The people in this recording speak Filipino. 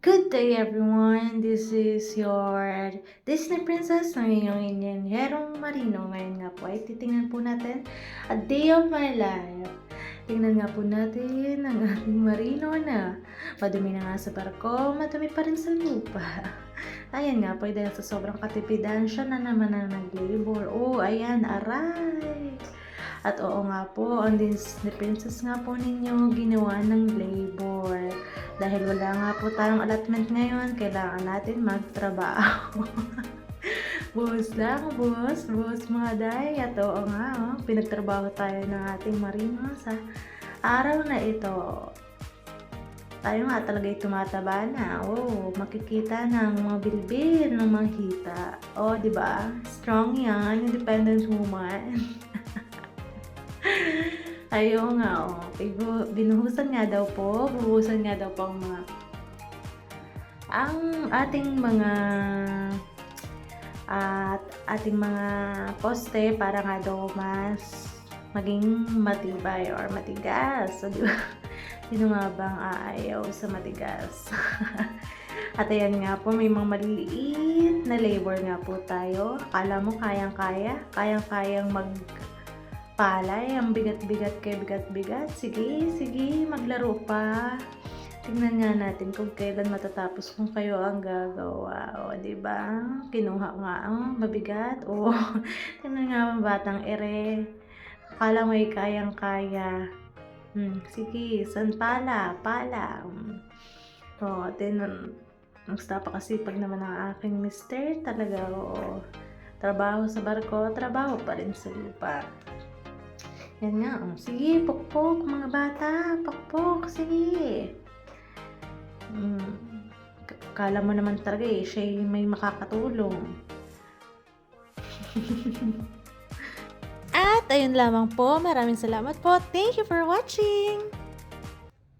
Good day everyone! This is your Disney Princess ng inyong Inyenyerong Marino. Ngayon nga po ay titingnan po natin a day of my life. Tingnan nga po natin ang ating Marino na madumi na nga sa barko, madumi pa rin sa lupa. Ayan nga po, dahil sa sobrang katipidan, siya na naman ang nag-labor. Oh, ayan, aray! At oo nga po, ang Disney Princess nga po ninyo ginawa ng labor. Dahil wala nga po tayong allotment ngayon, kailangan natin magtrabaho. Buhos lang, buhos mga day. At oo nga, pinagtrabaho tayo ng ating Marino sa araw na ito. Tayo nga talaga'y tumataba na. Oh, makikita ng mga bilbil ng mga hita. Oh, di ba? Strong yan, independent woman. Ayaw nga, binuhusan nga daw po, buhusan nga daw po ang ating mga poste para nga daw mas maging matibay or matigas. So, di ba? Sino nga bang aayaw sa matigas? At ayan nga po, may mga maliliit na labor nga po tayo. Akala mo kayang palay, ang bigat-bigat kay bigat-bigat. Sige, maglaro pa. Tingnan nga natin kung kailan matatapos kung kayo ang gagawa. O, diba? Kinuha nga ang mabigat. O, tingnan nga ang batang ere. Akala mo'y kayang-kaya. Sige, san pala. O, gusto pa kasi pag naman ang aking mister talaga. O, trabaho sa barko, trabaho pa rin sa lupa. Yan nga, sige, pokpok mga bata, pokpok, sige. Kala mo naman talaga siya may makakatulong. At ayun lamang po, maraming salamat po. Thank you for watching!